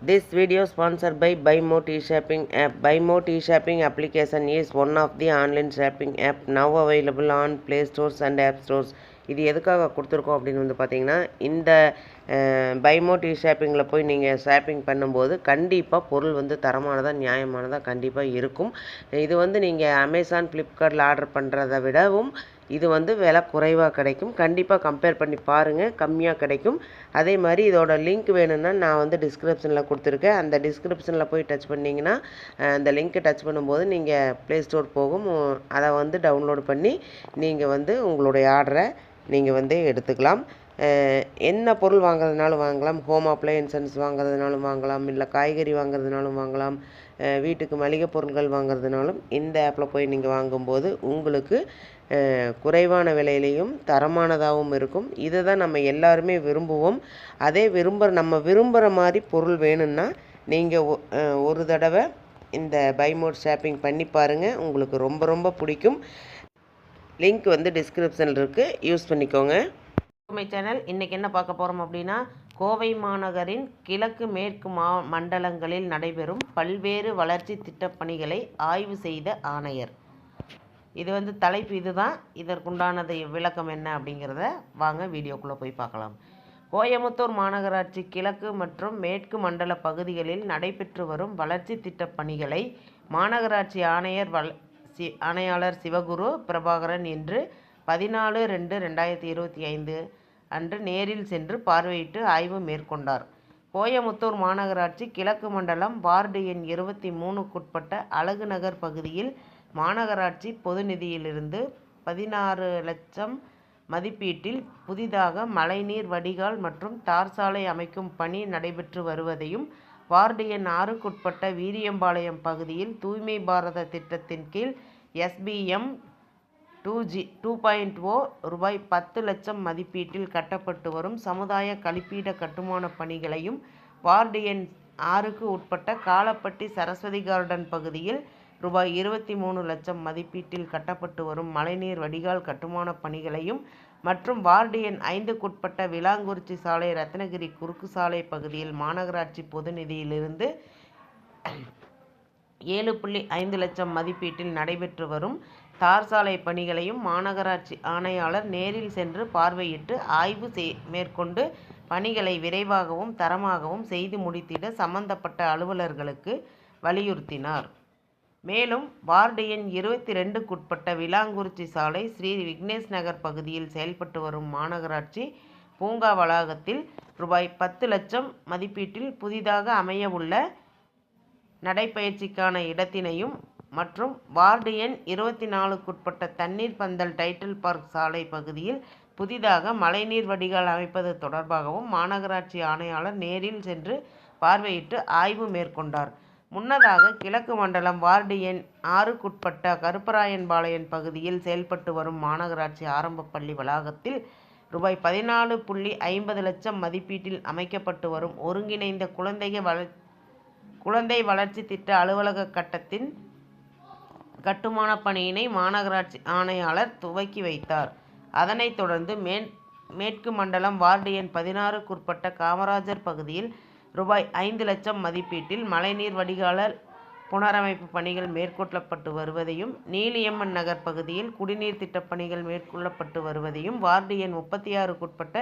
This video sponsored by BuyMo T-Shopping app. BuyMo T-Shopping application is one of the online shopping app now available on Play Stores and App Stores. இது எதுக்காக கொடுத்துருக்கோம் அப்படின்னு வந்து பார்த்தீங்கன்னா, இந்த BuyMo T-Shoppingல போய் நீங்கள் ஷாப்பிங் பண்ணும்போது கண்டிப்பாக பொருள் வந்து தரமானதாக நியாயமானதாக கண்டிப்பாக இருக்கும். இது வந்து நீங்கள் அமேசான் ஃப்ளிப்கார்ட்டில் ஆர்டர் பண்ணுறதை விடவும் இது வந்து விலை குறைவாக கிடைக்கும். கண்டிப்பாக கம்பேர் பண்ணி பாருங்கள், கம்மியாக கிடைக்கும். அதே மாதிரி இதோட லிங்க் வேணும்னா நான் வந்து டிஸ்கிரிப்ஷனில் கொடுத்துருக்கேன். அந்த டிஸ்கிரிப்ஷனில் போய் டச் பண்ணிங்கன்னா அந்த லிங்க்கை டச் பண்ணும்போது நீங்கள் ப்ளே ஸ்டோர் போகும். அதை வந்து டவுன்லோட் பண்ணி நீங்கள் வந்து உங்களுடைய ஆர்டரை நீங்கள் வந்து எடுத்துக்கலாம். என்ன பொருள் வாங்குறதுனாலும் வாங்கலாம். ஹோம் அப்ளையன்சஸ் வாங்குறதுனாலும் வாங்கலாம், இல்லை காய்கறி வாங்குறதுனாலும் வாங்கலாம், வீட்டுக்கு மளிகை பொருட்கள் வாங்குறதுனாலும் இந்த ஆப்பில் போய் நீங்கள் வாங்கும்போது உங்களுக்கு குறைவான விலையிலையும் தரமானதாகவும் இருக்கும். இதை தான் நம்ம எல்லாருமே விரும்புவோம். அதே நம்ம விரும்புகிற மாதிரி பொருள் வேணும்னா நீங்கள் ஒரு தடவை இந்த BuyMo ஷாப்பிங் பண்ணி பாருங்கள், உங்களுக்கு ரொம்ப ரொம்ப பிடிக்கும். லிங்க் வந்து டிஸ்கிரிப்ஷனில் இருக்குது, யூஸ் பண்ணிக்கோங்க. சேனல் இன்றைக்கி என்ன பார்க்க போகிறோம் அப்படின்னா, கோவை மாநகரின் கிழக்கு மேற்கு மண்டலங்களில் நடைபெறும் பல்வேறு வளர்ச்சி திட்டப்பணிகளை ஆய்வு செய்த ஆணையர். இது வந்து தலைப்பு இதுதான். இதற்குண்டானது விளக்கம் என்ன அப்படிங்கிறத வாங்க வீடியோக்குள்ளே போய் பார்க்கலாம். கோயமுத்தூர் மாநகராட்சி கிழக்கு மற்றும் மேற்கு மண்டல பகுதிகளில் நடைபெற்று வரும் வளர்ச்சி திட்டப்பணிகளை மாநகராட்சி ஆணையாளர் சிவகுரு பிரபாகரன் இன்று 14/2/2025 அன்று நேரில் சென்று பார்வையிட்டு ஆய்வு மேற்கொண்டார். கோயமுத்தூர் மாநகராட்சி கிழக்கு மண்டலம் வார்டு எண் 23க்குட்பட்ட அழகு நகர் பகுதியில் மாநகராட்சி பொது நிதியிலிருந்து 16 லட்சம் மதிப்பீட்டில் புதிதாக மழைநீர் வடிகால் மற்றும் தார் சாலை அமைக்கும் பணி நடைபெற்று வருவதையும், வார்டு எண் 6க்குட்பட்ட வீரியம்பாளையம் பகுதியில் தூய்மை பாரத திட்டத்தின் கீழ் SBM 2.0 ரூபாய் 10 லட்சம் மதிப்பீட்டில் கட்டப்பட்டு வரும் சமுதாய கழிப்பீட கட்டுமான பணிகளையும், வார்டு எண் 6க்கு உட்பட்ட காலப்பட்டி சரஸ்வதி கார்டன் பகுதியில் ரூபாய் 23 லட்சம் மதிப்பீட்டில் கட்டப்பட்டு வரும் மழைநீர் வடிகால் கட்டுமான பணிகளையும் மற்றும் வார்டு எண் 5க்குட்பட்ட விளாங்குறிச்சி சாலை ரத்னகிரி குறுக்கு சாலை பகுதியில் மாநகராட்சி பொது நிதியிலிருந்து 7.5 லட்சம் மதிப்பீட்டில் நடைபெற்று வரும் தார் சாலை பணிகளையும் மாநகராட்சி ஆணையாளர் நேரில் சென்று பார்வையிட்டு ஆய்வு மேற்கொண்டு பணிகளை விரைவாகவும் தரமாகவும் செய்து முடித்திட சம்பந்தப்பட்ட அலுவலர்களுக்கு வலியுறுத்தினார். மேலும் வார்டு எண் 22க்குட்பட்ட விளாங்குறிச்சி சாலை ஸ்ரீ விக்னேஷ் நகர் பகுதியில் செயல்பட்டு வரும் மாநகராட்சி பூங்கா வளாகத்தில் ரூபாய் 10 லட்சம் மதிப்பீட்டில் புதிதாக அமையவுள்ள நடைப்பயிற்சிக்கான இடத்தினையும் மற்றும் வார்டு எண் 24க்குட்பட்ட தண்ணீர் பந்தல் டைட்டில் பார்க் சாலை பகுதியில் புதிதாக மழைநீர் வடிகால் அமைப்பது தொடர்பாகவும் மாநகராட்சி ஆணையாளர் நேரில் சென்று பார்வையிட்டு ஆய்வு மேற்கொண்டார். முன்னதாக கிழக்கு மண்டலம் வார்டு எண் 6க்குட்பட்ட கருப்பராயன்பாளையம் பகுதியில் செயல்பட்டு வரும் மாநகராட்சி ஆரம்ப பள்ளி வளாகத்தில் ரூபாய் 14.50 லட்சம் மதிப்பீட்டில் அமைக்கப்பட்டு வரும் ஒருங்கிணைந்த குழந்தை வளர்ச்சி திட்ட அலுவலக கட்டத்தின் கட்டுமான பணியினை மாநகராட்சி ஆணையாளர் துவக்கி வைத்தார். அதனைத் தொடர்ந்து மேற்கு மண்டலம் வார்டு எண் 16க்குட்பட்ட காமராஜர் பகுதியில் ரூபாய் 5 லட்சம் மதிப்பீட்டில் மழைநீர் வடிகால் புனரமைப்பு பணிகள் மேற்கொள்ளப்பட்டு வருவதையும், நீலியம்மன் நகர் பகுதியில் குடிநீர் திட்டப்பணிகள் மேற்கொள்ளப்பட்டு வருவதையும், வார்டு எண் 36க்குட்பட்ட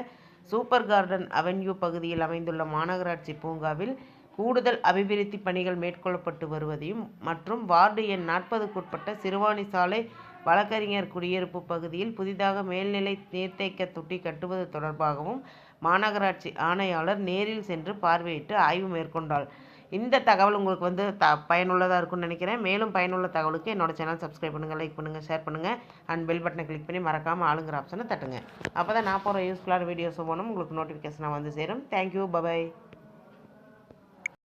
சூப்பர் கார்டன் அவென்யூ பகுதியில் அமைந்துள்ள மாநகராட்சி பூங்காவில் கூடுதல் அபிவிருத்தி பணிகள் மேற்கொள்ளப்பட்டு வருவதையும் மற்றும் வார்டு எண் 40க்குட்பட்ட சிறுவாணி சாலை வழக்கறிஞர் குடியிருப்பு பகுதியில் புதிதாக மேல்நிலை நீர்த்தேக்க தொட்டி கட்டுவது தொடர்பாகவும் மாநகராட்சி ஆணையாளர் நேரில் சென்று பார்வையிட்டு ஆய்வு மேற்கொண்டார். இந்த தகவல் உங்களுக்கு வந்து பயனுள்ளதாக இருக்கும்னு நினைக்கிறேன். மேலும் பயனுள்ள தகவலுக்கு என்னோட சேனல் சப்ஸ்கிரைப் பண்ணுங்கள், லைக் பண்ணுங்கள், ஷேர் பண்ணுங்கள் அண்ட் பெல் பட்டனை கிளிக் பண்ணி மறக்காமல் ஆளுங்கிற ஆப்ஷனை தட்டுங்க. அப்போ தான் நான் போகிற யூஸ்ஃபுல்லான வீடியோஸ் போகணும் உங்களுக்கு நோட்டிஃபிகேஷனாக வந்து சேரும். Thank you, bye bye.